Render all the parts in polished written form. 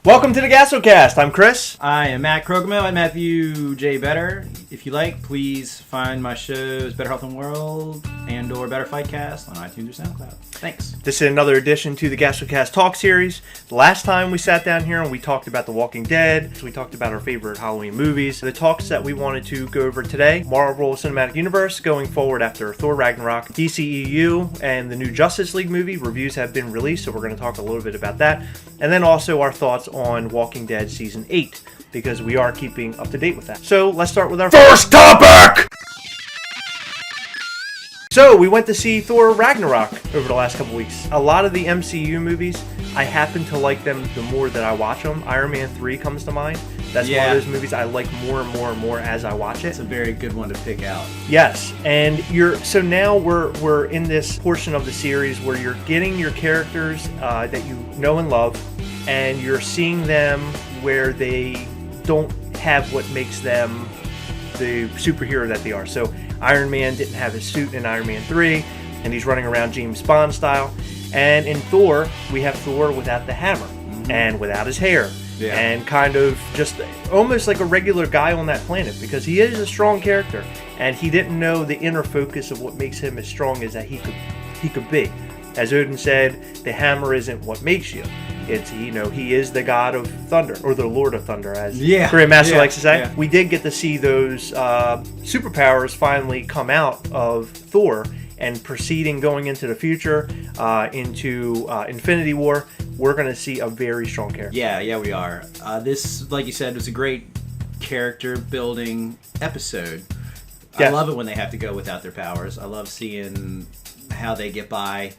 Welcome to the Gastlecast. I'm Chris. I am Matt Krogamo and Matthew J. Better. If you like, please find my shows Better Health and World and or Better Fightcast on iTunes or SoundCloud. Thanks. This is another edition to the Gastlecast Talks series. The last time we sat down here and we talked about The Walking Dead, so we talked about our favorite Halloween movies. The talks that we wanted to go over today, Marvel Cinematic Universe going forward after Thor Ragnarok, DCEU, and the new Justice League movie. Reviews have been released, so we're going to talk a little bit about that. And then also our thoughts on Walking Dead Season 8, because we are keeping up to date with that. So let's start with our first topic! So we went to see Thor Ragnarok over the last couple weeks. A lot of the MCU movies, I happen to like them the more that I watch them. Iron Man 3 comes to mind. That's one of those movies I like more and more and more as I watch it. It's a very good one to pick out. Yes, and so now we're in this portion of the series where you're getting your characters that you know and love, and you're seeing them where they don't have what makes them the superhero that they are. So Iron Man didn't have his suit in Iron Man 3, and he's running around James Bond style. And in Thor, we have Thor without the hammer and without his hair. Yeah. And kind of just almost like a regular guy on that planet, because he is a strong character, and he didn't know the inner focus of what makes him as strong as that he could be. As Odin said, the hammer isn't what makes you. It's, he is the god of thunder, or the lord of thunder, as Korean Master likes to say. Yeah. We did get to see those superpowers finally come out of Thor and going into the future, into Infinity War. We're going to see a very strong character. Yeah, we are. This, like you said, was a great character building episode. Yes. I love it when they have to go without their powers. I love seeing how they get by.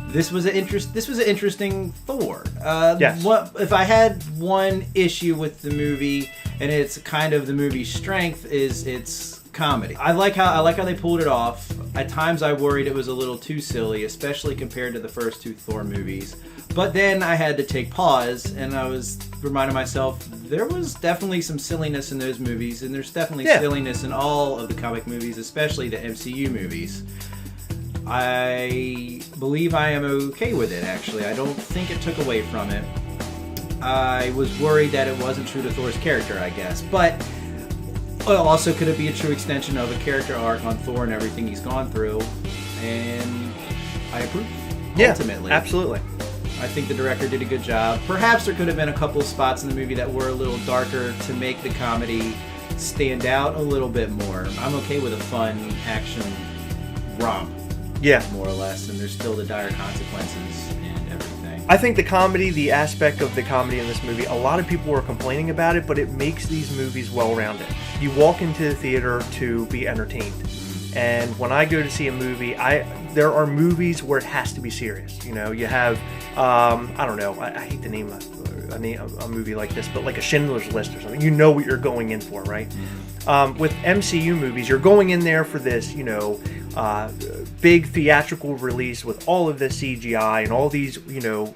This was an interesting Thor. Yes. If I had one issue with the movie, and it's kind of the movie's strength, is its comedy. I like how they pulled it off. At times I worried it was a little too silly, especially compared to the first two Thor movies. But then I had to take pause, and I was reminding myself there was definitely some silliness in those movies, and there's definitely silliness in all of the comic movies, especially the MCU movies. I believe I am okay with it, actually. I don't think it took away from it. I was worried that it wasn't true to Thor's character, I guess. But also, could it be a true extension of a character arc on Thor and everything he's gone through? And I approve, ultimately. Absolutely. I think the director did a good job. Perhaps there could have been a couple of spots in the movie that were a little darker to make the comedy stand out a little bit more. I'm okay with a fun action romp. Yeah. More or less, and there's still the dire consequences and everything. I think the aspect of the comedy in this movie, a lot of people were complaining about it, but it makes these movies well-rounded. You walk into the theater to be entertained. And when I go to see a movie, there are movies where it has to be serious. You have, I don't know, I hate to name a movie like this, but like a Schindler's List or something. You know what you're going in for, right? With MCU movies, you're going in there for this, big theatrical release with all of this CGI and all these,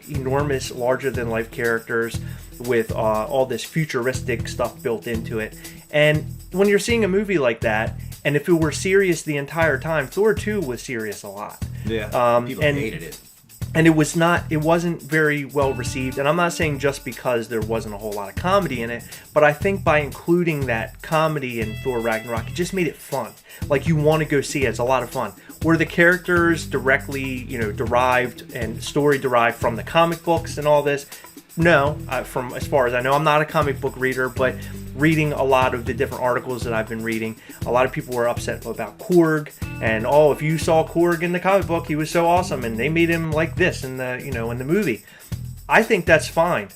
enormous, larger-than-life characters with all this futuristic stuff built into it. And when you're seeing a movie like that, and if it were serious the entire time, Thor 2 was serious a lot. Yeah, people hated it. And it wasn't very well received. And I'm not saying just because there wasn't a whole lot of comedy in it, but I think by including that comedy in Thor Ragnarok, it just made it fun. Like, you want to go see it. It's a lot of fun. Were the characters directly, derived and story derived from the comic books and all this? No, from as far as I know. I'm not a comic book reader, but reading a lot of the different articles that I've been reading, a lot of people were upset about Korg, and if you saw Korg in the comic book, he was so awesome, and they made him like this in the in the movie. I think that's fine.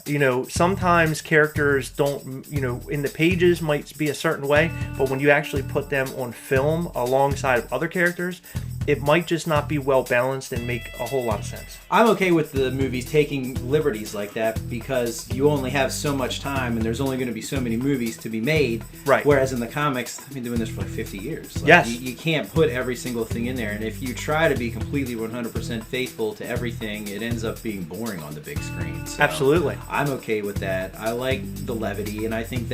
Sometimes characters don't, in the pages might be a certain way, but when you actually put them on film alongside of other characters, it might just not be well balanced and make a whole lot of sense. I'm okay with the movies taking liberties like that because you only have so much time and there's only going to be so many movies to be made. Right. Whereas in the comics, I've been doing this for like 50 years. Yes. You can't put every single thing in there. And if you try to be completely 100% faithful to everything, it ends up being boring on the big screen. So absolutely. I'm okay with that. I like the levity, and I think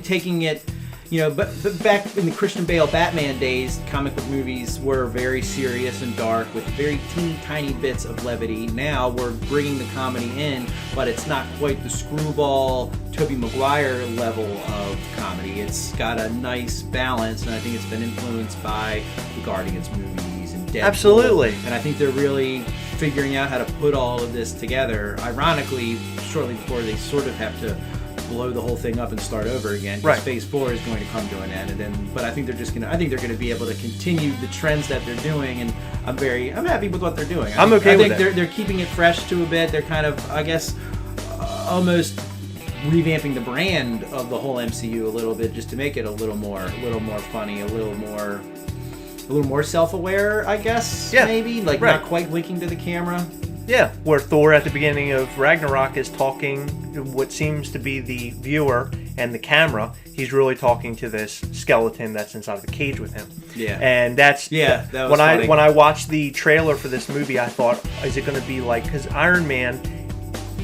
taking it but back in the Christian Bale Batman days, comic book movies were very serious and dark with very teeny tiny bits of levity. Now we're bringing the comedy in, but it's not quite the screwball Tobey Maguire level of comedy. It's got a nice balance, and I think it's been influenced by the Guardians movies and Deadpool. Absolutely. And I think they're really figuring out how to put all of this together. Ironically, shortly before they sort of have to blow the whole thing up and start over again. Right. Phase 4 is going to come to an end, and then. But I think they're going to be able to continue the trends that they're doing, and I'm happy with what they're doing. I'm okay with it. I think they're keeping it fresh to a bit. They're kind of, I guess, almost revamping the brand of the whole MCU a little bit, just to make it a little more funny, a little more self-aware, I guess. Yeah. Maybe Right. not quite blinking to the camera. Yeah, where Thor at the beginning of Ragnarok is talking to what seems to be the viewer and the camera. He's really talking to this skeleton that's inside the cage with him. Yeah. And that was when funny. when I watched the trailer for this movie, I thought, is it going to be like, because Iron Man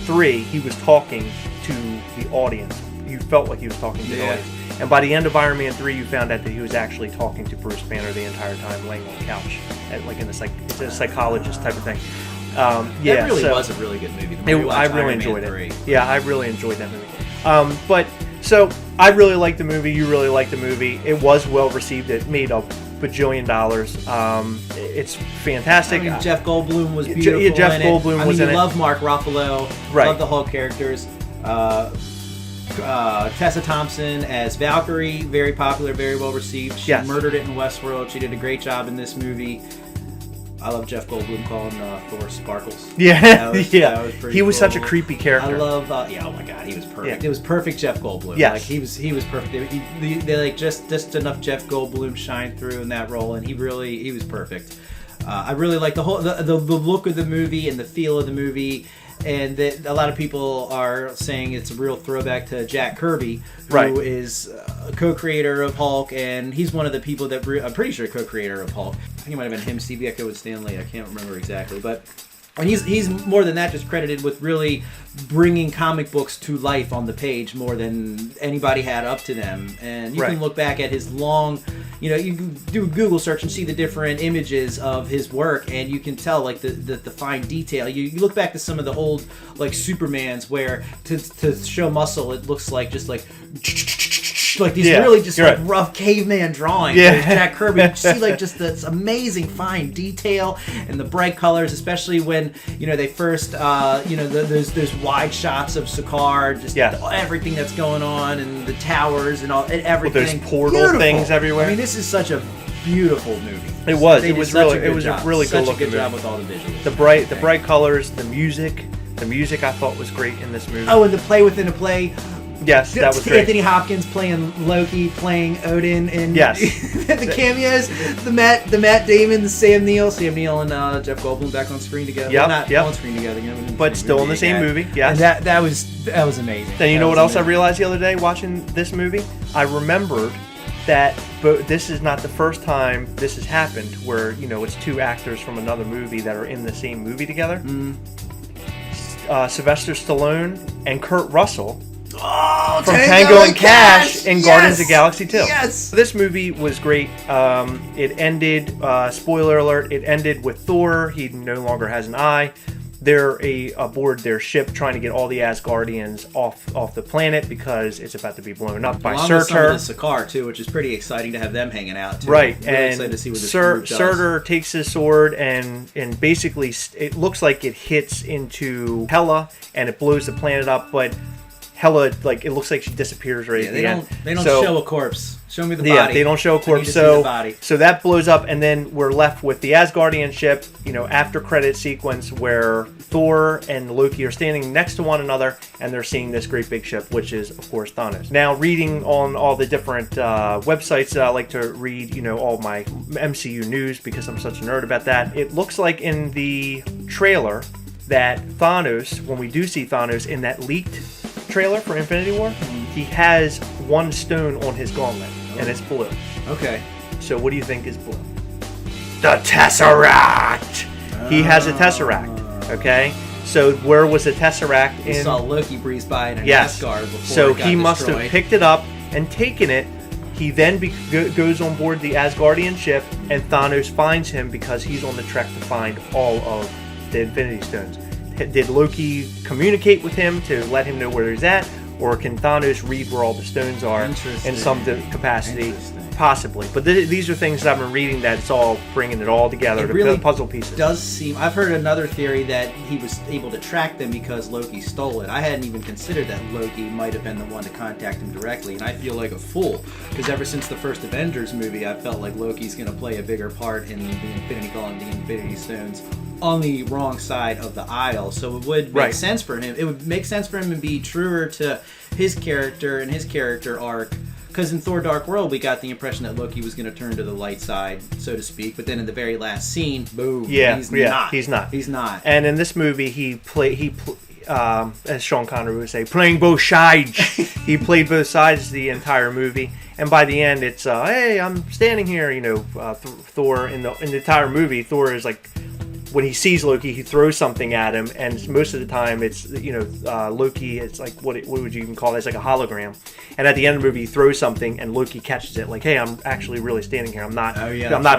3, he was talking to the audience. You felt like he was talking to the audience. And by the end of Iron Man 3, you found out that he was actually talking to Bruce Banner the entire time, laying on the couch, it's a psychologist type of thing. That really was a really good movie. I really enjoyed it. Yeah, I really enjoyed that movie. But so I really liked the movie. You really liked the movie. It was well received. It made $1 bajillion. It's fantastic. I mean, Jeff Goldblum was beautiful. Jeff Goldblum was in it. You love Mark Ruffalo. Right. Love the Hulk characters. Tessa Thompson as Valkyrie, very popular, very well received. She murdered it in Westworld. She did a great job in this movie. I love Jeff Goldblum calling Thor Sparkles. Yeah, that was he was cool. such a creepy character. I love. Oh my God, he was perfect. Yeah. It was perfect Jeff Goldblum. Yes. Like he was perfect. They like just enough Jeff Goldblum shine through in that role, and he was perfect. I really like the look of the movie and the feel of the movie. And that a lot of people are saying it's a real throwback to Jack Kirby, who is a co-creator of Hulk, and he's one of the people that I'm pretty sure co-creator of Hulk. I think it might have been him, Steve Ditko, and Stan Lee. I can't remember exactly, but and he's more than that, just credited with really bringing comic books to life on the page more than anybody had up to them. And you can look back at his long, you can do a Google search and see the different images of his work, and you can tell like the fine detail. You look back to some of the old like Supermans where to show muscle it looks like just like these really just like rough caveman drawings. Yeah. Jack Kirby, you see like just this amazing fine detail and the bright colors, especially when they first those wide shots of Sakaar, just everything that's going on and the towers and all and everything. Well, there's portal things everywhere. I mean, this is such a beautiful movie. It was. It was a really good looking job with all the visuals. The bright colors, the music. The music I thought was great in this movie. Oh, and the play within a play. Yes, that was great. Anthony Hopkins playing Loki, playing Odin, and the cameos, the Matt Damon, the Sam Neill and Jeff Goldblum back on screen together. Yep, Not on screen together, but still in the same movie. Yes, and that was amazing. And you know what else I realized the other day watching this movie? I remembered that, but this is not the first time this has happened, where it's two actors from another movie that are in the same movie together. Sylvester Stallone and Kurt Russell. From Tango and Cash in Guardians of the Galaxy 2. Yes! This movie was great. It ended, spoiler alert, it ended with Thor. He no longer has an eye. They're aboard their ship trying to get all the Asgardians off the planet because it's about to be blown up by Surtur. Along with some of the Sakaar, too, which is pretty exciting to have them hanging out, too. Right, really and excited to see what this group does. Surtur takes his sword and basically it looks like it hits into Hela and it blows the planet up, but Hela, like, it looks like she disappears right at the end. They don't show a corpse. Show me the body. Yeah, they don't show a corpse. So that blows up, and then we're left with the Asgardian ship, after credit sequence where Thor and Loki are standing next to one another, and they're seeing this great big ship, which is, of course, Thanos. Now, reading on all the different websites that I like to read, all my MCU news, because I'm such a nerd about that, it looks like in the trailer that Thanos, when we do see Thanos in that leaked trailer for Infinity War, he has one stone on his gauntlet, and it's blue. Okay. So what do you think is blue? The Tesseract! He has a Tesseract, okay? So where was the Tesseract We saw Loki breeze by in an Yes. Asgard before So it got he must destroyed. have picked it up and taken it He then goes on board the Asgardian ship, and Thanos finds him because he's on the trek to find all of the Infinity Stones. Did Loki communicate with him to let him know where he's at, or can Thanos read where all the stones are in some capacity? Possibly. But these are things that I've been reading that it's all bringing it all together to really puzzle pieces. Does seem. I've heard another theory that he was able to track them because Loki stole it. I hadn't even considered that Loki might have been the one to contact him directly, and I feel like a fool because ever since the first Avengers movie, I felt like Loki's going to play a bigger part in the Infinity Gauntlet and the Infinity Stones on the wrong side of the aisle. So it would make sense for him. It would make sense for him to be truer to his character and his character arc. Because in Thor Dark World, we got the impression that Loki was going to turn to the light side, so to speak. But then in the very last scene, boom, he's not. And in this movie, as Sean Connery would say, playing both sides. He played both sides the entire movie. And by the end, it's, hey, I'm standing here. Thor, in the entire movie, Thor is like, when he sees Loki, he throws something at him, and most of the time it's, Loki, it's like, what would you even call it? It's like a hologram. And at the end of the movie, he throws something, and Loki catches it, like, hey, I'm actually really standing here. I'm not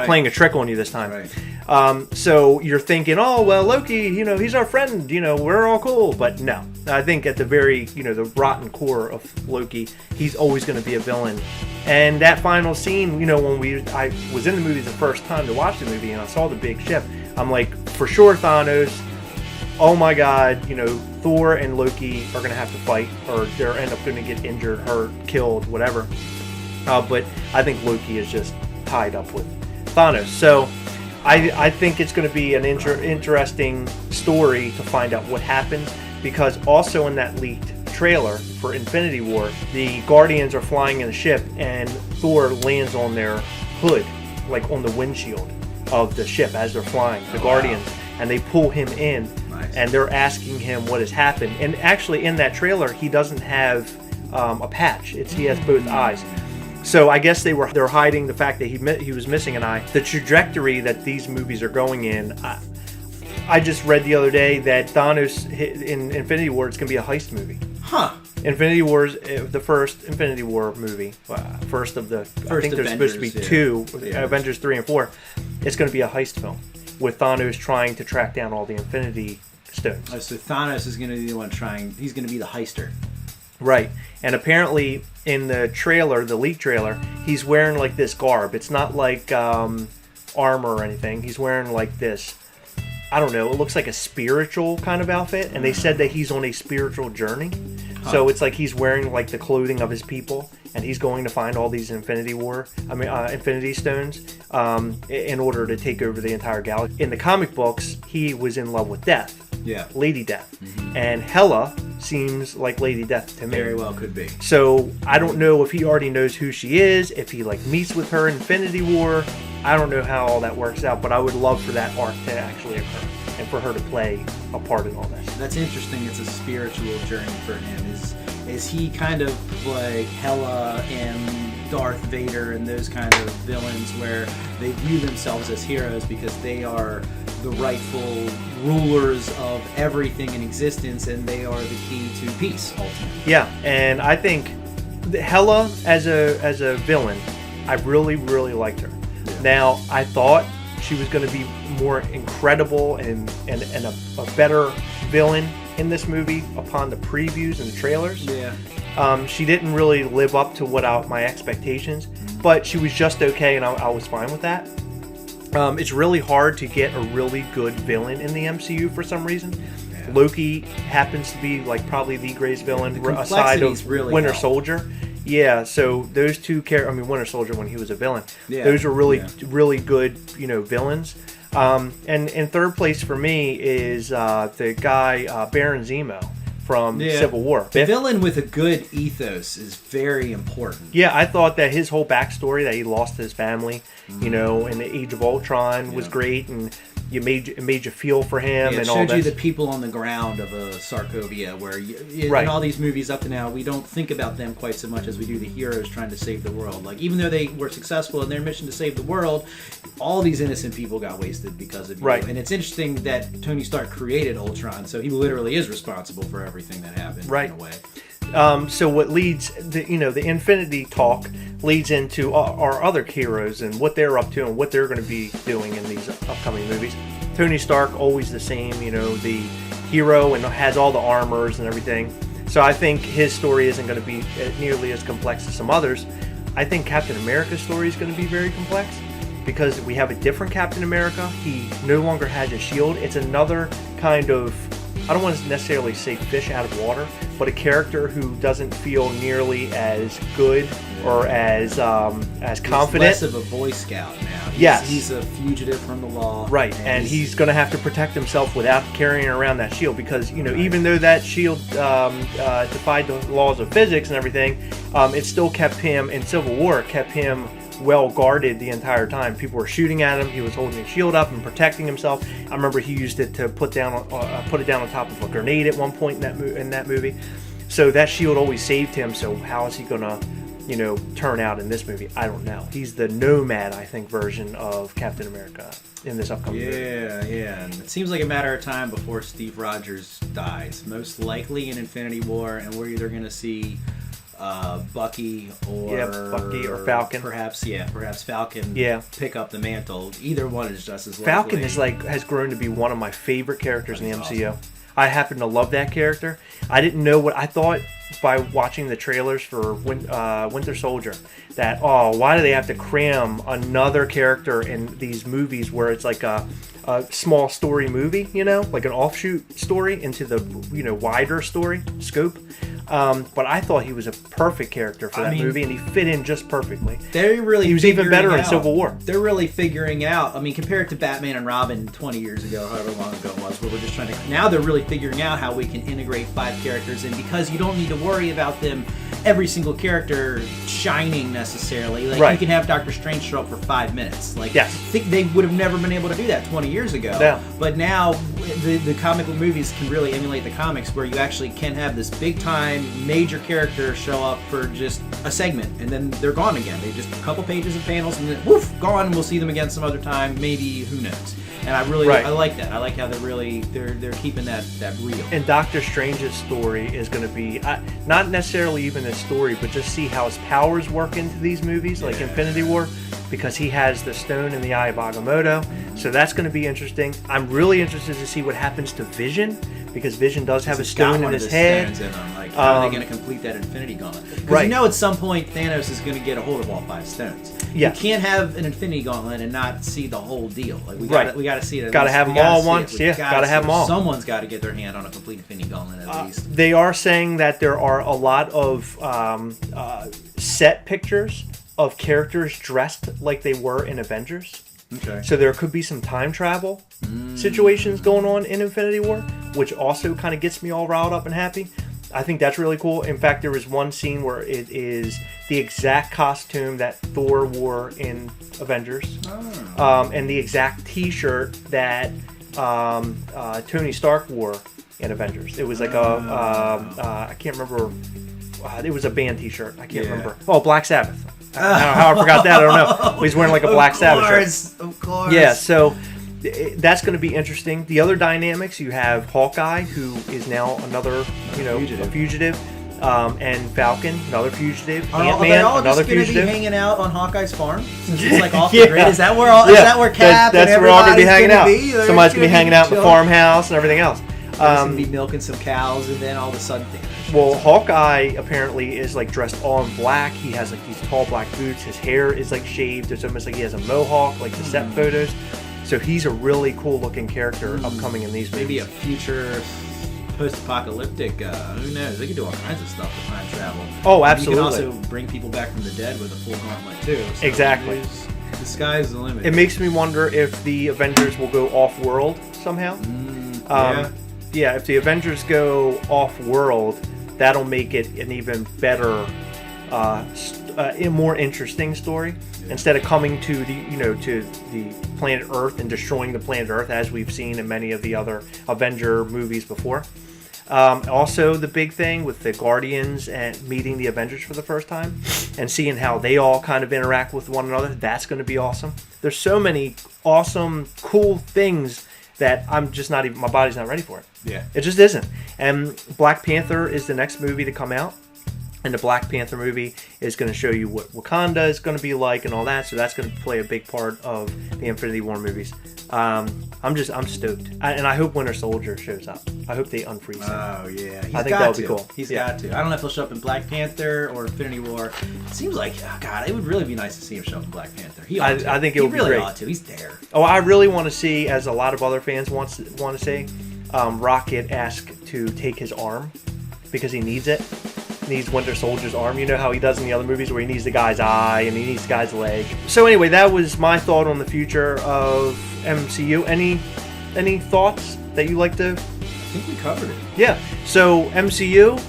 playing a trick on you this time. Right. So you're thinking, oh, well, Loki, he's our friend, we're all cool. But no, I think at the very, the rotten core of Loki, he's always going to be a villain. And that final scene, when I was in the movie the first time to watch the movie, and I saw the big ship, I'm like, for sure, Thanos. Oh my God, Thor and Loki are going to have to fight, or they're end up going to get injured, hurt, killed, whatever. But I think Loki is just tied up with Thanos. So I think it's going to be an interesting story to find out what happens, because also in that leaked trailer for Infinity War, the Guardians are flying in a ship, and Thor lands on their hood, like on the windshield of the ship as they're flying, the Guardians, and they pull him in. Nice. And they're asking him what has happened. And actually in that trailer, he doesn't have a patch. He has both eyes. So I guess they're hiding the fact that he was missing an eye. The trajectory that these movies are going in, I just read the other day that Thanos in Infinity War, it's going to be a heist movie. Huh. Infinity War is the first Infinity War movie. First of the, I think there's supposed to be two, Avengers 3 and 4. It's going to be a heist film with Thanos trying to track down all the Infinity Stones. Oh, so Thanos is going to be the one he's going to be the heister. Right. And apparently in the trailer, the leak trailer, he's wearing like this garb. It's not like armor or anything. He's wearing like this, I don't know, it looks like a spiritual kind of outfit. And they said that he's on a spiritual journey. So it's like he's wearing like the clothing of his people, and he's going to find all these Infinity Stones in order to take over the entire galaxy. In the comic books, he was in love with Death. Yeah. Lady Death. Mm-hmm. And Hela seems like Lady Death to me. Very well could be. So I don't know if he already knows who she is, if he like meets with her in Infinity War. I don't know how all that works out, but I would love for that arc to actually occur and for her to play a part in all this. That's interesting. It's a spiritual journey for him. Is he kind of like Hela and Darth Vader and those kind of villains where they view themselves as heroes because they are the rightful rulers of everything in existence, and they are the key to peace, ultimately? Yeah, and I think Hela as a villain, I really, really liked her. Yeah. Now, I thought she was going to be more incredible and a better villain in this movie upon the previews and the trailers. Yeah. She didn't really live up to my expectations, but she was just okay, and I was fine with that. It's really hard to get a really good villain in the MCU for some reason. Yeah. Loki happens to be like probably the greatest villain aside of really Winter Soldier. Yeah, so those two characters, Winter Soldier when he was a villain, those are really good, villains. And in third place for me is the guy Baron Zemo from Civil War. The villain with a good ethos is very important. Yeah, I thought that his whole backstory, that he lost his family, in the Age of Ultron was great, and it made you feel for him, and all that. It showed you the people on the ground of a Sokovia, where in all these movies up to now, we don't think about them quite so much as we do the heroes trying to save the world. Like, even though they were successful in their mission to save the world, all these innocent people got wasted because of you. Right. And it's interesting that Tony Stark created Ultron, so he literally is responsible for everything that happened in a way. So what leads the Infinity talk leads into our other heroes and what they're up to and what they're going to be doing in these upcoming movies. Tony Stark, always the same, you know, the hero and has all the armors and everything. So I think his story isn't going to be nearly as complex as some others. I think Captain America's story is going to be very complex because we have a different Captain America. He no longer has a shield. It's another kind of, I don't want to necessarily say fish out of water, but a character who doesn't feel nearly as good or as confident. He's less of a Boy Scout now. He's a fugitive from the law. Right, and he's going to have to protect himself without carrying around that shield because, you know, even though that shield defied the laws of physics and everything, it still kept him, in Civil War, kept him well guarded the entire time. People were shooting at him. He was holding his shield up and protecting himself. I remember he used it to put it down on top of a grenade at one point in that movie. So that shield always saved him. So how is he gonna, you know, turn out in this movie? I don't know. He's the nomad, I think, version of Captain America in this upcoming movie. Yeah. And it seems like a matter of time before Steve Rogers dies. Most likely in Infinity War, and we're either gonna see Bucky or Falcon. Perhaps Falcon pick up the mantle. Either one is just as likely. Falcon has grown to be one of my favorite characters in the MCU. Awesome. I happen to love that character. I didn't know what I thought by watching the trailers for Winter Soldier that, why do they have to cram another character in these movies where it's like a small story movie, you know, like an offshoot story into the, you know, wider story scope. But I thought he was a perfect character for that movie, and he fit in just perfectly. He was even better in Civil War. They're really figuring out. I mean, compared to Batman and Robin 20 years ago, however long ago it was, where we're just trying to. Now they're really figuring out how we can integrate 5 characters in because you don't need to worry about them, every single character shining necessarily. Like you can have Doctor Strange show up for 5 minutes. Like I think they would have never been able to do that 20 years ago. No. But now the comic book movies can really emulate the comics, where you actually can have this big time major character show up for just a segment and then they're gone again. They just a couple pages of panels and then woof, gone, and we'll see them again some other time, maybe, who knows. And I really I like that. I like how they're keeping that real. And Doctor Strange's story is going to be not necessarily even his story, but just see how his powers work into these movies, like Infinity War, because he has the stone in the eye of Agamotto. So that's going to be interesting. I'm really interested to see what happens to Vision, because Vision does have a stone in his head. How are they going to complete that Infinity Gauntlet? Because you know at some point Thanos is going to get a hold of all 5 stones. You can't have an Infinity Gauntlet and not see the whole deal. Like we got to see it. Got to have them all once. Got to have them all. Someone's got to get their hand on a complete Infinity Gauntlet at least. They are saying that there are a lot of set pictures of characters dressed like they were in Avengers. Okay. So there could be some time travel situations going on in Infinity War, which also kind of gets me all riled up and happy. I think that's really cool. In fact, there was one scene where it is the exact costume that Thor wore in Avengers, and the exact T-shirt that Tony Stark wore in Avengers. It was like I can't remember. It was a band T-shirt. I can't remember. Oh, Black Sabbath. I don't know how I forgot that. I don't know. He's wearing like a Black Sabbath shirt. Of course. Yeah, so that's going to be interesting. The other dynamics, you have Hawkeye, who is now another fugitive. And Falcon, another fugitive. Ant-Man, another fugitive. Are they all just going to be hanging out on Hawkeye's farm? Since it's like off the grid? Is that where Cap that's and where all going to be hanging out. Be? Somebody's going to be hanging out in the farmhouse and everything else. Going to be milking some cows, and then all of a sudden... Well, Hawkeye apparently is like dressed all in black. He has like these tall black boots. His hair is like shaved. It's almost like he has a mohawk, like the set photos. So he's a really cool looking character upcoming in these movies. Maybe a future post-apocalyptic, who knows? They could do all kinds of stuff with time travel. Oh, absolutely. You can also bring people back from the dead with a full gauntlet too. So exactly. The sky's the limit. It makes me wonder if the Avengers will go off-world somehow. Yeah, if the Avengers go off-world, that'll make it an even better, more interesting story. Yeah. Instead of coming to the planet Earth and destroying the planet Earth, as we've seen in many of the other Avenger movies before. Also, the big thing with the Guardians and meeting the Avengers for the first time and seeing how they all kind of interact with one another, that's going to be awesome. There's so many awesome, cool things that I'm just not even, my body's not ready for it. Yeah. It just isn't. And Black Panther is the next movie to come out. And the Black Panther movie is going to show you what Wakanda is going to be like and all that. So that's going to play a big part of the Infinity War movies. I'm stoked. And I hope Winter Soldier shows up. I hope they unfreeze him. Oh, yeah. I think that would be cool. He's got to. I don't know if he'll show up in Black Panther or Infinity War. It seems like, oh, God, it would really be nice to see him show up in Black Panther. I think it would be great. He really ought to. He's there. Oh, I really want to see, as a lot of other fans want to see, Rocket ask to take his arm because he needs it. Needs Winter Soldier's arm. You know how he does in the other movies where he needs the guy's eye and he needs the guy's leg. So anyway, that was my thought on the future of MCU. Any thoughts that you like to? I think we covered it. Yeah. So MCU,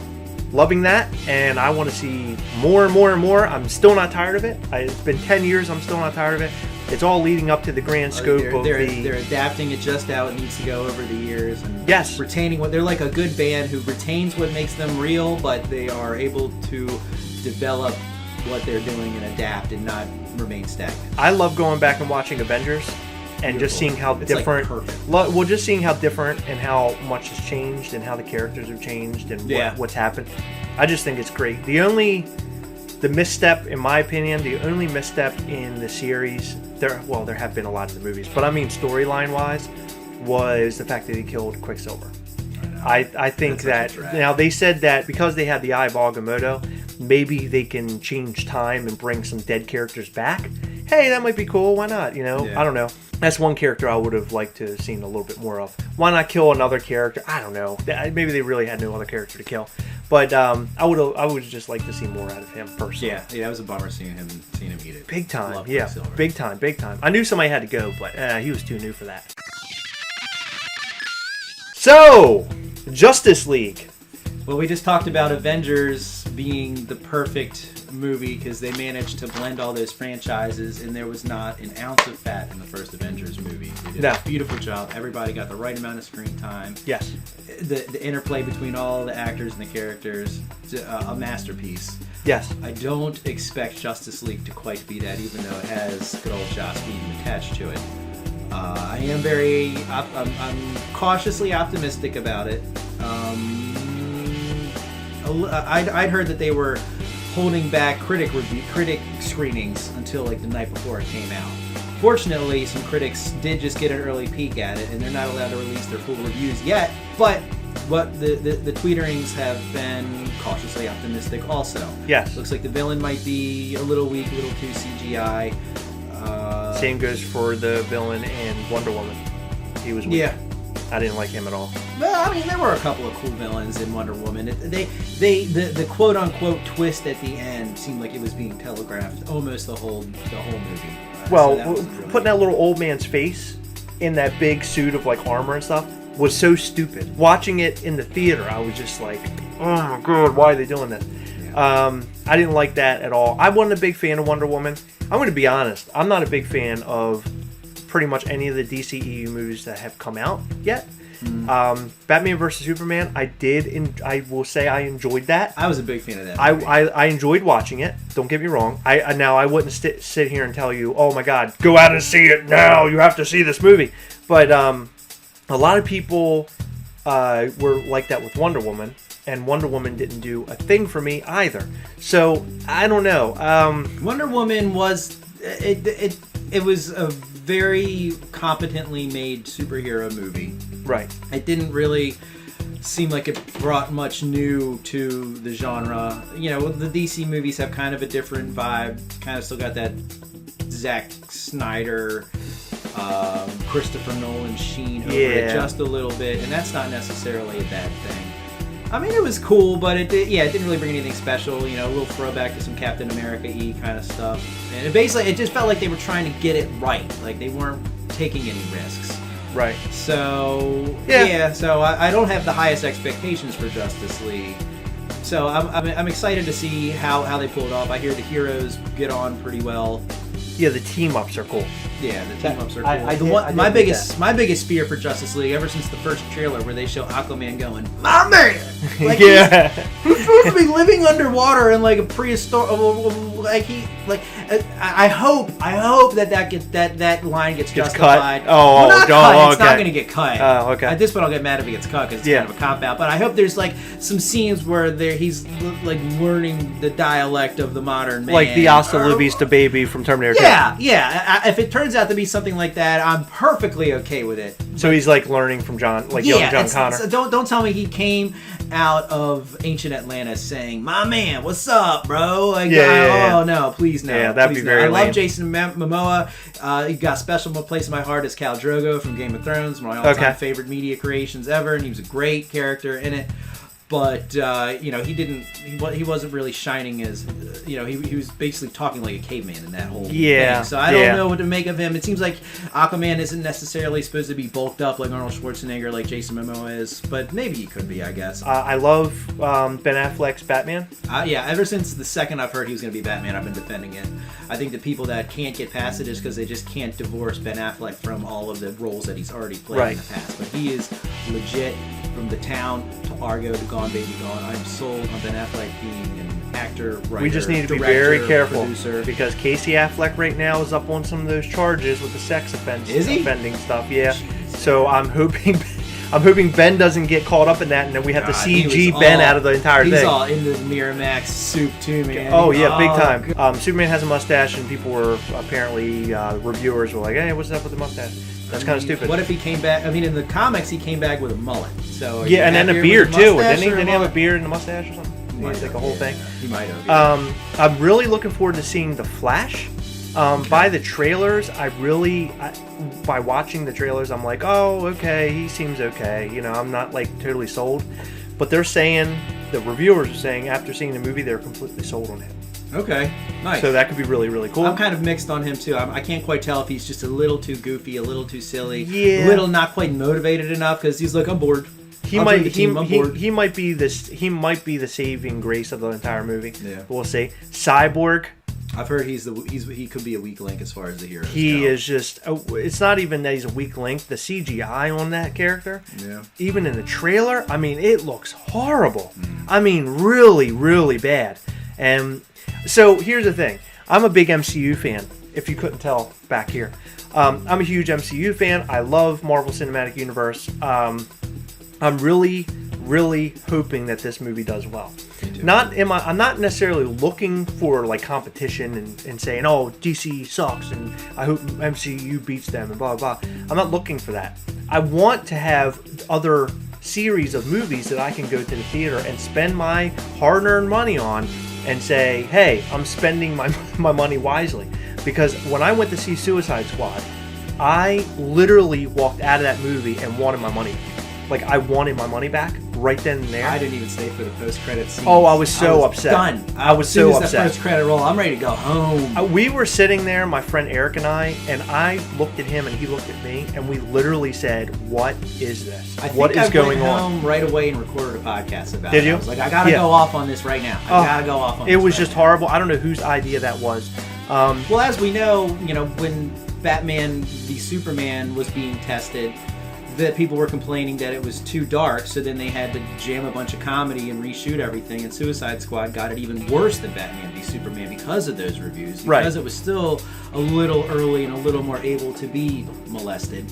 loving that, and I want to see more and more and more. I'm still not tired of it. It's been 10 years. I'm still not tired of it. It's all leading up to the grand scope they're adapting it just how it needs to go over the years, and yes, retaining what they're like a good band who retains what makes them real, but they are able to develop what they're doing and adapt and not remain stagnant. I love going back and watching Avengers and just seeing how different. Just seeing how different and how much has changed and how the characters have changed and what's happened. I just think it's great. The misstep, in my opinion, the only misstep in the series, there have been a lot in the movies, but I mean storyline-wise, was the fact that he killed Quicksilver. I think that, now they said that because they had the Eye of Agamotto, maybe they can change time and bring some dead characters back. Hey, that might be cool, why not, I don't know. That's one character I would have liked to have seen a little bit more of. Why not kill another character? I don't know. Maybe they really had no other character to kill. But I would just like to see more out of him personally. Yeah, that was a bummer seeing him eat it. Big time, big time. I knew somebody had to go, but he was too new for that. So, Justice League. Well, we just talked about Avengers being the perfect movie because they managed to blend all those franchises, and there was not an ounce of fat in the first Avengers movie. They did a beautiful job. Everybody got the right amount of screen time. Yes. The interplay between all the actors and the characters, a masterpiece. Yes. I don't expect Justice League to quite be that, even though it has good old Joss Whedon attached to it. I am I'm cautiously optimistic about it. I'd heard that they were holding back critic screenings until like the night before it came out. Fortunately, some critics did just get an early peek at it, and they're not allowed to release their full reviews yet. But the tweeterings have been cautiously optimistic also. Yes. Looks like the villain might be a little weak, a little too CGI. Same goes for the villain in Wonder Woman. He was weak. Yeah. I didn't like him at all. Well, I mean, there were a couple of cool villains in Wonder Woman. The quote unquote twist at the end seemed like it was being telegraphed almost the whole movie. Putting that little old man's face in that big suit of like armor and stuff was so stupid. Watching it in the theater, I was just like, oh my god, why are they doing this? Yeah. I didn't like that at all. I wasn't a big fan of Wonder Woman. I'm going to be honest. I'm not a big fan of pretty much any of the DCEU movies that have come out yet. Batman vs Superman, I will say I enjoyed that. I was a big fan of that movie. I enjoyed watching it. Don't get me wrong. I wouldn't sit here and tell you, oh my god, go out and see it now. You have to see this movie. But a lot of people were like that with Wonder Woman, and Wonder Woman didn't do a thing for me either. So I don't know. Wonder Woman was it was a very competently made superhero movie. Right. It didn't really seem like it brought much new to the genre. The DC movies have kind of a different vibe. Kind of still got that Zack Snyder, Christopher Nolan sheen over it just a little bit, and that's not necessarily a bad thing. I mean, it was cool, but it didn't really bring anything special. A little throwback to some Captain America-y kind of stuff. And it just felt like they were trying to get it right. Like, they weren't taking any risks. Right. So, so I don't have the highest expectations for Justice League. So I'm excited to see how they pull it off. I hear the heroes get on pretty well. Yeah, the team-ups are cool. Yeah, the team-ups are cool. My biggest fear for Justice League, ever since the first trailer where they show Aquaman going, my man! Like, he's supposed to be living underwater in like a prehistoric, I hope that line gets justified. Cut. Oh, not don't. cut. Okay. It's not going to get cut. Oh, okay. At this point, I'll get mad if it gets cut because it's kind of a cop out. But I hope there's like some scenes where he's like learning the dialect of the modern man, like the Hasta La Vista baby from Terminator 2. Yeah. If it turns out to be something like that, I'm perfectly okay with it. So he's like learning from young John Connor. So don't tell me he came out of ancient Atlantis saying, "My man, what's up, bro?" Like, oh no, please no. Yeah, that'd be very I lame. love Jason Momoa. He got a special place in my heart as Khal Drogo from Game of Thrones, one of my all-time favorite media creations ever, and he was a great character in it. But he wasn't really shining as he was basically talking like a caveman in that whole thing. So I don't know what to make of him. It seems like Aquaman isn't necessarily supposed to be bulked up like Arnold Schwarzenegger, like Jason Momoa is, but maybe he could be, I guess. I love Ben Affleck's Batman. Ever since the second I've heard he was going to be Batman, I've been defending it. I think the people that can't get past it is because they just can't divorce Ben Affleck from all of the roles that he's already played in the past. But he is legit, from The Town to Argo to Gone Baby Gone. I'm sold on Ben Affleck being an actor, writer, we just need to be director, very careful producer. Because Casey Affleck right now is up on some of those charges with the sex offending stuff. Yeah. Jeez. So I'm hoping Ben doesn't get caught up in that, and then we have to CG Ben out of the entire thing. He's all into the Miramax soup too, man. Oh yeah, big time. Superman has a mustache, and people were apparently reviewers were like, "Hey, what's up with the mustache?" That's kind of stupid. What if he came back? I mean, in the comics, he came back with a mullet. So yeah, and then a beard too. Didn't he have a beard and a mustache or something? Like a whole thing. He might have. I'm really looking forward to seeing The Flash. By the trailers, by watching the trailers, I'm like, oh, okay, he seems okay. I'm not like totally sold, but they're saying, the reviewers are saying, after seeing the movie, they're completely sold on him. Okay, nice. So that could be really, really cool. I'm kind of mixed on him too. I can't quite tell if he's just a little too goofy, a little too silly, a little not quite motivated enough because he's like, I'm bored. He might be the saving grace of the entire movie. Yeah. We'll see. Cyborg. I've heard he could be a weak link as far as the heroes He go. is just. It's not even that he's a weak link. The CGI on that character, even in the trailer, I mean, it looks horrible. I mean, really, really bad. And so here's the thing: I'm a big MCU fan. If you couldn't tell back here, I'm a huge MCU fan. I love Marvel Cinematic Universe. I'm really, really hoping that this movie does well. I'm not necessarily looking for like competition and saying, oh, DC sucks and I hope MCU beats them and blah blah blah. I'm not looking for that. I want to have other series of movies that I can go to the theater and spend my hard-earned money on and say, hey, I'm spending my money wisely. Because when I went to see Suicide Squad, I literally walked out of that movie and wanted my money. Like, I wanted my money back right then and there. I didn't even stay for the post-credit scene. Oh, I was so upset. Done. I was so upset. As the post-credit roll, I'm ready to go home. We were sitting there, my friend Eric and I looked at him and he looked at me, and we literally said, "What is this? What is going on?" I went home right away and recorded a podcast about it. Did you? I was like, I gotta go off on this right now. I gotta go off on this. It was just horrible. I don't know whose idea that was. Well, as we know, when Batman v Superman was being tested, that people were complaining that it was too dark, so then they had to jam a bunch of comedy and reshoot everything, and Suicide Squad got it even worse than Batman v Superman because of those reviews, because it was still a little early and a little more able to be molested,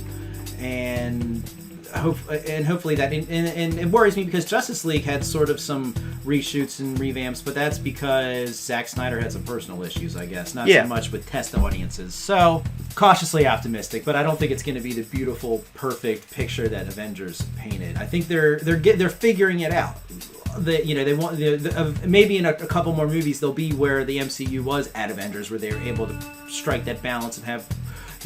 and hopefully that, and it worries me because Justice League had sort of some reshoots and revamps, but that's because Zack Snyder had some personal issues, I guess, not so much with test audiences. So cautiously optimistic, but I don't think it's going to be the beautiful, perfect picture that Avengers painted. I think they're figuring it out. They want maybe in a couple more movies they'll be where the MCU was at Avengers, where they were able to strike that balance and have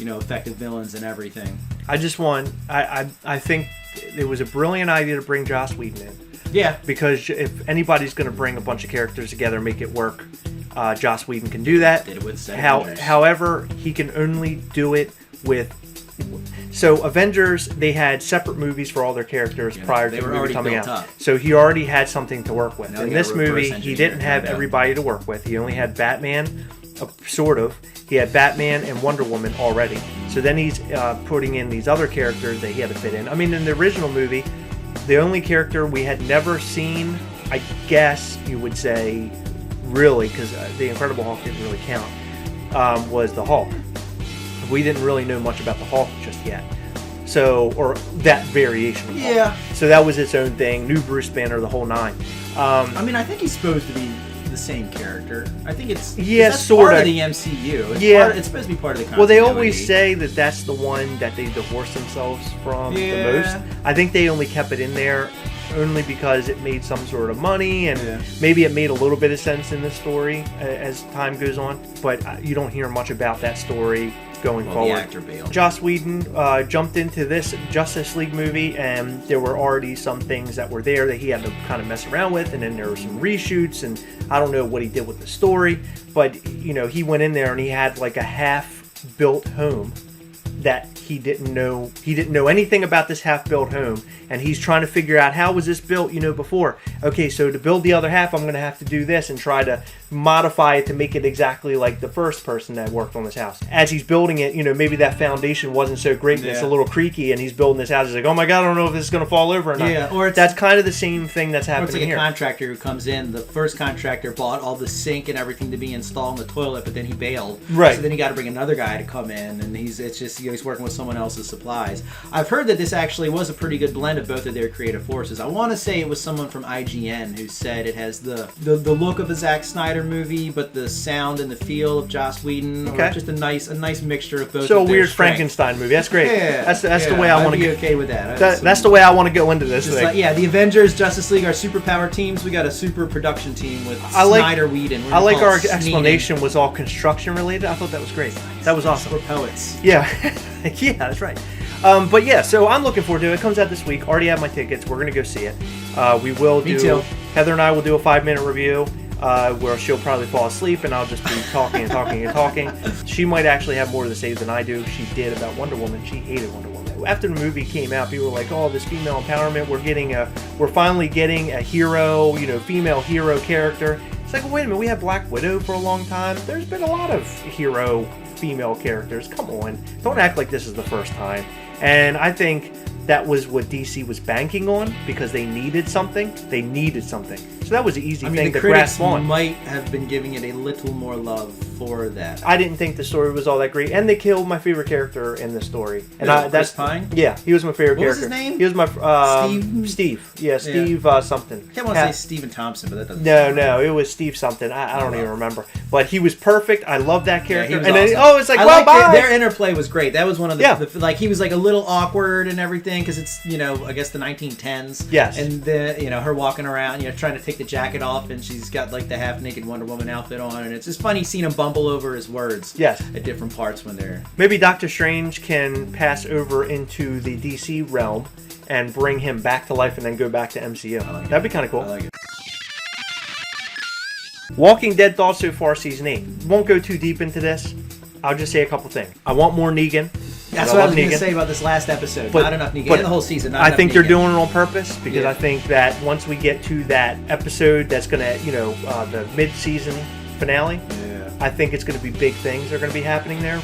effective villains and everything. I think it was a brilliant idea to bring Joss Whedon in. Yeah. Because if anybody's going to bring a bunch of characters together and make it work, Joss Whedon can do that. Did it with However, he can only do it with... So Avengers, they had separate movies for all their characters prior to the movie coming out. So he already had something to work with. In this movie, he didn't have everybody to work with. He only had Batman, sort of. He had Batman and Wonder Woman already. So then he's putting in these other characters that he had to fit in. I mean, in the original movie, the only character we had never seen, I guess you would say, really, because the Incredible Hulk didn't really count, was the Hulk. We didn't really know much about the Hulk just yet. So, or that variation of Hulk. Yeah. So that was its own thing. New Bruce Banner, the whole nine. I mean, I think he's supposed to be the same character. I think it's that's part of the MCU. It's supposed to be part of the continuity. Well, they always say that that's the one that they divorce themselves from the most. I think they only kept it in there only because it made some sort of money, and maybe it made a little bit of sense in the story as time goes on. But you don't hear much about that story going forward. The actor bailed. Joss Whedon jumped into this Justice League movie, and there were already some things that were there that he had to kind of mess around with, and then there were some reshoots, and I don't know what he did with the story, but he went in there and he had like a half-built home that he didn't know anything about this half-built home, and he's trying to figure out how was this built before. Okay, so to build the other half, I'm going to have to do this and try to modify it to make it exactly like the first person that worked on this house. As he's building it, maybe that foundation wasn't so great and it's a little creaky, and he's building this house. He's like, oh my god, I don't know if this is going to fall over or not. Yeah, or that's kind of the same thing that's happening here. It's like here. A contractor who comes in. The first contractor bought all the sink and everything to be installed in the toilet, but then he bailed. Right. So then he got to bring another guy to come in, and he's working with someone else's supplies. I've heard that this actually was a pretty good blend of both of their creative forces. I want to say it was someone from IGN who said it has the look of a Zack Snyder movie, but the sound and the feel of Joss Whedon, or just a nice mixture of both. So of a weird strengths. Frankenstein movie. That's great. Yeah, that's the way I want to be okay with that. That's the way I want to go into this thing. The Avengers, Justice League are superpower teams. We got a super production team with Snyder, Whedon. I like our explanation was all construction related. I thought that was great. That was awesome. We're poets. Yeah, yeah, that's right. But yeah, so I'm looking forward to it. It comes out this week. Already have my tickets. We're gonna go see it. We will do. Me too. Heather and I will do a 5-minute review. Where she'll probably fall asleep and I'll just be talking and talking and talking. She might actually have more to say than I do. She did about Wonder Woman. She hated Wonder Woman. After the movie came out, people were like, "Oh, this female empowerment. We're finally getting a hero, female hero character." It's like, well, wait a minute. We had Black Widow for a long time. There's been a lot of hero female characters. Come on, don't act like this is the first time. And I think that was what DC was banking on because they needed something. So that was an easy thing to grasp on. Might have been giving it a little more love for that. I didn't think the story was all that great, and they killed my favorite character in the story. And Chris Pine? Yeah, he was my favorite character. What was his name? He was my Steve. Yeah, Steve something. I can't want to say Stephen Thompson, but that doesn't. No, it was Steve something. I don't even remember. But he was perfect. I love that character. Yeah, he was and awesome. then, it's like, well, bye. Their interplay was great. That was one of the he was like a little awkward and everything because it's I guess the 1910s. Yes. And her walking around, trying to take the jacket off, and she's got like the half-naked Wonder Woman outfit on, and it's just funny seeing him bumble over his words. Yes. At different parts when they're. Maybe Doctor Strange can pass over into the DC realm and bring him back to life and then go back to MCU. That'd be kind of cool. I like it. Walking Dead thoughts so far, season 8. Won't go too deep into this. I'll just say a couple things. I want more Negan. That's what I was going to say about this last episode. Not enough Negan. And the whole season. I think they're doing it on purpose because I think that once we get to that episode that's going to, the mid-season finale, I think it's going to be big things are going to be happening there.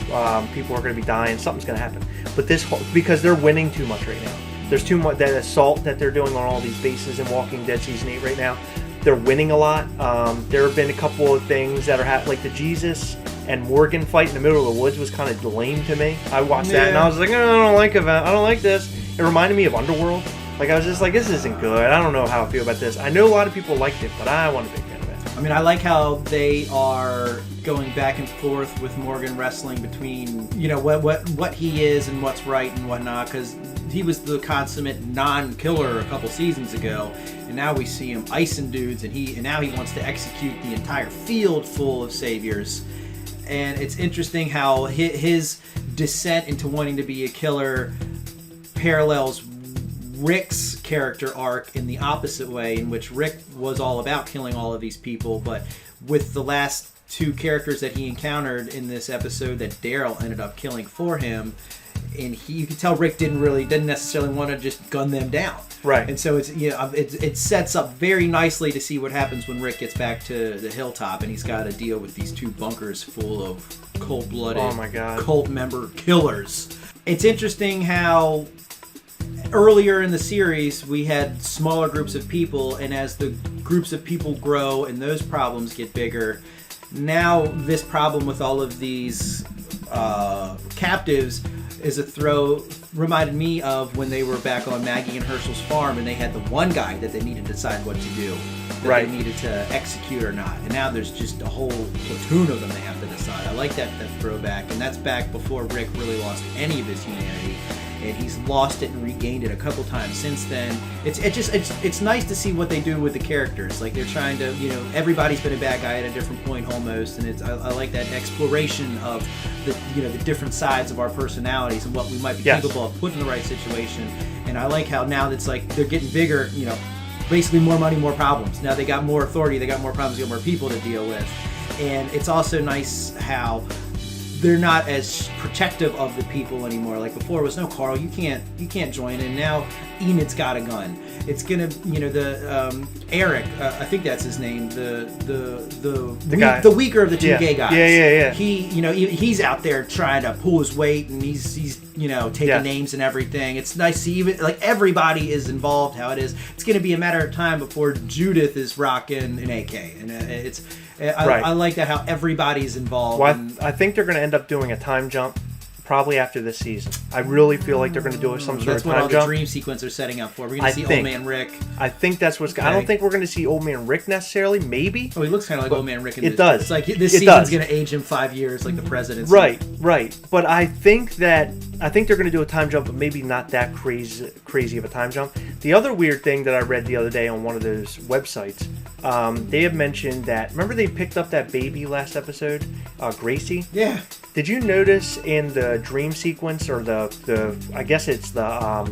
People are going to be dying. Something's going to happen. But because they're winning too much right now. There's too much that assault that they're doing on all these bases in Walking Dead season 8 right now. They're winning a lot. There have been a couple of things that are happening, like the Jesus and Morgan fight in the middle of the woods was kind of lame to me. I watched that and I was like, I don't like it. I don't like this. It reminded me of Underworld. Like I was just like, this isn't good. I don't know how I feel about this. I know a lot of people liked it, but I wasn't a big fan of it. I mean, I like how they are going back and forth with Morgan wrestling between, what he is and what's right and whatnot, because he was the consummate non-killer a couple seasons ago, and now we see him icing dudes, and now he wants to execute the entire field full of saviors. And it's interesting how his descent into wanting to be a killer parallels Rick's character arc in the opposite way, in which Rick was all about killing all of these people, but with the last two characters that he encountered in this episode that Daryl ended up killing for him, and you could tell Rick didn't necessarily want to just gun them down. Right. And so it sets up very nicely to see what happens when Rick gets back to the hilltop and he's got to deal with these two bunkers full of cold-blooded oh my God. cult member killers. It's interesting how earlier in the series, we had smaller groups of people, and as the groups of people grow and those problems get bigger, now this problem with all of these captives is reminded me of when they were back on Maggie and Herschel's farm, and they had the one guy that they needed to decide what to do, that they needed to execute or not. And now there's just a whole platoon of them they have to decide. I like that throwback, and that's back before Rick really lost any of his humanity. And he's lost it and regained it a couple times since then. It's nice to see what they do with the characters. Like, they're trying to, everybody's been a bad guy at a different point almost, and I like that exploration of the different sides of our personalities and what we might be capable of put in the right situation. And I like how now it's like they're getting bigger. Basically more money, more problems. Now they got more authority, they got more problems, they got more people to deal with. And it's also nice how they're not as protective of the people anymore. Like before, it was no, Carl, you can't join in. Now Enid's got a gun. It's gonna, Eric, I think that's his name, the weaker of the two gay guys. Yeah. He's out there trying to pull his weight, and he's taking names and everything. It's nice to see even like everybody is involved. How it is, it's gonna be a matter of time before Judith is rocking an AK, and I like that how everybody's involved. Well, I think they're going to end up doing a time jump probably after this season. I really feel like they're going to do some sort of time jump. That's what all the dream sequence are setting up for. We're going to see Old Man Rick. I think that's what's... Okay. I don't think we're going to see Old Man Rick necessarily. Maybe. Oh, he looks kind of like Old Man Rick. It does. It's like this season's going to age him 5 years, like the president. Right. But I think they're going to do a time jump, but maybe not that crazy of a time jump. The other weird thing that I read the other day on one of those websites, they have mentioned that... Remember they picked up that baby last episode, Gracie? Yeah. Did you notice in the dream sequence, or the I guess it's the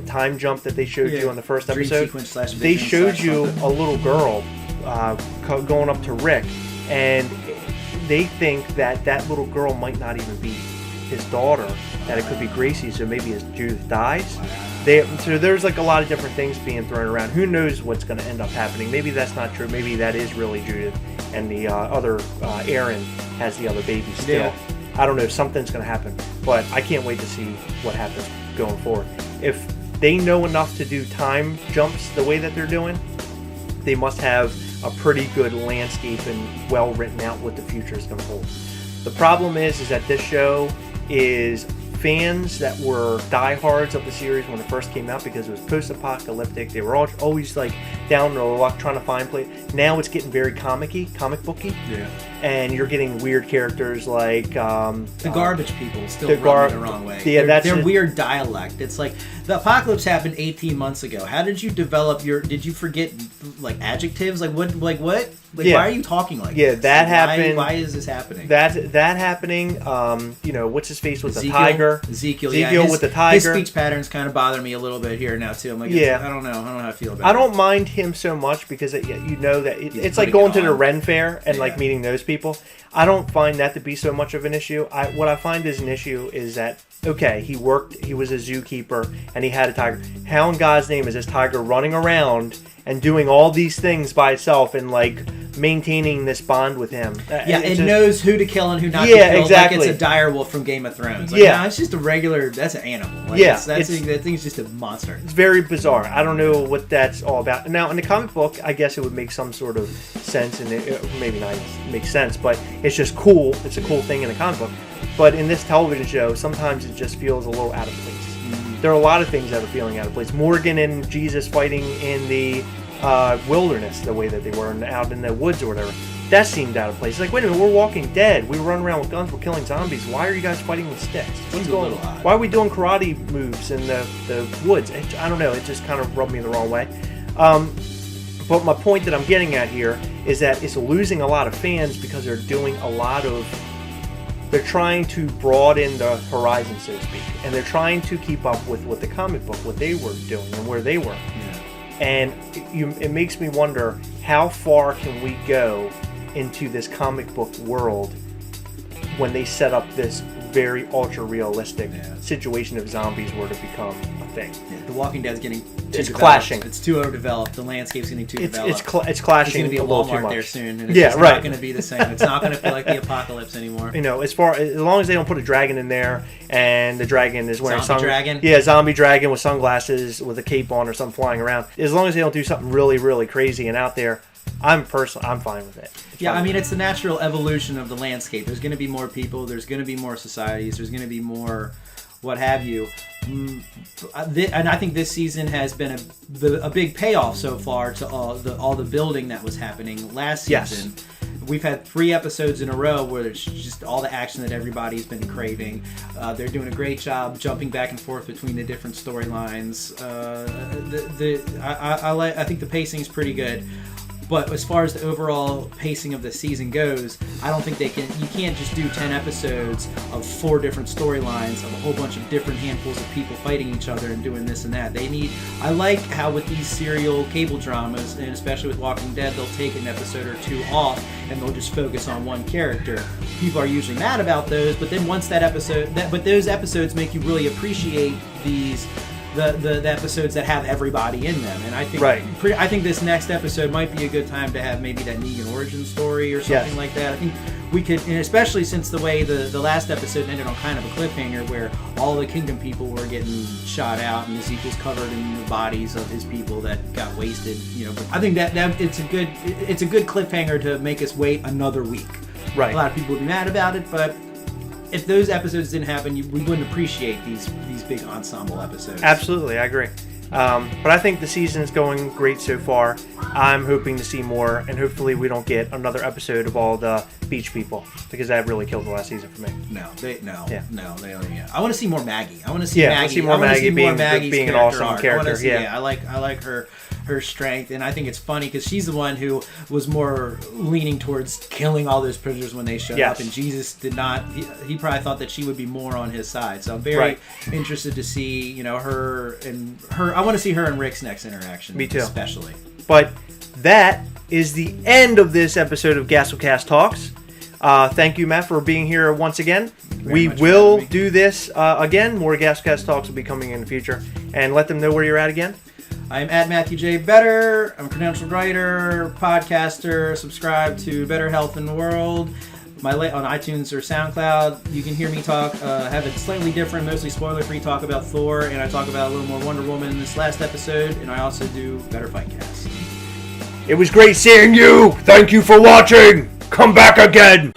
time jump that they showed you on the first episode? They showed you a little girl going up to Rick, and they think that little girl might not even be his daughter, that it could be Gracie, so maybe as Judith dies. So there's like a lot of different things being thrown around. Who knows what's going to end up happening? Maybe that's not true. Maybe that is really Judith, and the other Aaron has the other baby still. Yeah. I don't know, something's going to happen, but I can't wait to see what happens going forward. If they know enough to do time jumps the way that they're doing, they must have a pretty good landscape and well written out what the future is going to hold. The problem is that this show is fans that were diehards of the series when it first came out because it was post-apocalyptic. They were always like down on their luck trying to find play. Now it's getting very comic booky. Yeah. And you're getting weird characters like the garbage people still run the wrong way. Yeah, they're weird dialect. It's like the apocalypse happened 18 months ago. How did you develop did you forget like adjectives? Like what? Why are you talking like this? That happened. Why is this happening? That happening. What's his face with the tiger? Ezekiel with the tiger. His speech patterns kind of bother me a little bit here now too. I'm like, I don't know how I feel about it. I don't mind him so much because it's like going to the Ren Fair and like meeting those people. I don't find that to be so much of an issue. What I find is an issue is that, okay, he was a zookeeper and he had a tiger. How in God's name is this tiger running around and doing all these things by itself and like maintaining this bond with him? It knows who to kill and who not to kill. Exactly. Like it's a dire wolf from Game of Thrones. Like, it's just a regular. That's an animal. Like, that thing's just a monster. It's very bizarre. I don't know what that's all about. Now in the comic book, I guess it would make some sort of sense, and it maybe not make sense, but it's just cool. It's a cool thing in the comic book. But in this television show, sometimes it just feels a little out of place. There are a lot of things that are feeling out of place. Morgan and Jesus fighting in the wilderness the way that they were out in the woods or whatever. That seemed out of place. Like, wait a minute, we're Walking Dead. We run around with guns. We're killing zombies. Why are you guys fighting with sticks? What's going on? Why are we doing karate moves in the woods? I don't know. It just kind of rubbed me the wrong way. But my point that I'm getting at here is that it's losing a lot of fans because they're doing a lot of... They're trying to broaden the horizon, so to speak. And they're trying to keep up with what the comic book, what they were doing and where they were. Yeah. And it makes me wonder, how far can we go into this comic book world when they set up this very ultra-realistic situation if zombies were to become a thing. Yeah, The Walking Dead's getting too It's developed. clashing. It's too overdeveloped. The landscape's getting too developed. It's clashing There's going to be a little too Walmart much. there soon, and it's Yeah, just right. not going to be the same. It's not going to feel like the apocalypse anymore. As long as they don't put a dragon in there, and the dragon is wearing Dragon? Yeah, zombie dragon with sunglasses with a cape on or something flying around. As long as they don't do something really, really crazy and out there, I'm fine with it. Yeah, I mean, it's the natural evolution of the landscape. There's going to be more people. There's going to be more societies. There's going to be more what have you. And I think this season has been a big payoff so far to all the building that was happening last season. Yes. We've had 3 episodes in a row where it's just all the action that everybody's been craving. They're doing a great job jumping back and forth between the different storylines. I think the pacing is pretty good. But as far as the overall pacing of the season goes, I don't think you can't just do 10 episodes of 4 different storylines of a whole bunch of different handfuls of people fighting each other and doing this and that. I like how with these serial cable dramas, and especially with Walking Dead, they'll take an episode or 2 off and they'll just focus on one character. People are usually mad about those, but then once but those episodes make you really appreciate the episodes that have everybody in them, and I think I think this next episode might be a good time to have maybe that Negan origin story or something like that. I think we could, and especially since the way the last episode ended on kind of a cliffhanger where all the Kingdom people were getting shot out and Ezekiel's covered in the bodies of his people that got wasted. But I think that it's a good cliffhanger to make us wait another week. Right. A lot of people would be mad about it, but if those episodes didn't happen, we wouldn't appreciate these big ensemble episodes. Absolutely, I agree. But I think the season is going great so far. I'm hoping to see more, and hopefully we don't get another episode of all the beach people, because that really killed the last season for me. I want to see more Maggie. I want to see Maggie. I want to see more Maggie being an awesome character. I like her strength, and I think it's funny because she's the one who was more leaning towards killing all those prisoners when they showed up, and Jesus did not. He probably thought that she would be more on his side. So I'm very interested to see her and her. I want to see her and Rick's next interaction. Me too, especially. But that is the end of this episode of Gastlecast Talks. Thank you, Matt, for being here once again. We will do this again. More Gastlecast Talks will be coming in the future. And let them know where you're at again. I'm at Matthew J. Better. I'm a credentialed writer, podcaster. Subscribe to Better Health in the World. On iTunes or SoundCloud. You can hear me talk, have a slightly different, mostly spoiler-free talk about Thor, and I talk about a little more Wonder Woman in this last episode, and I also do Better Fightcast. It was great seeing you. Thank you for watching. Come back again.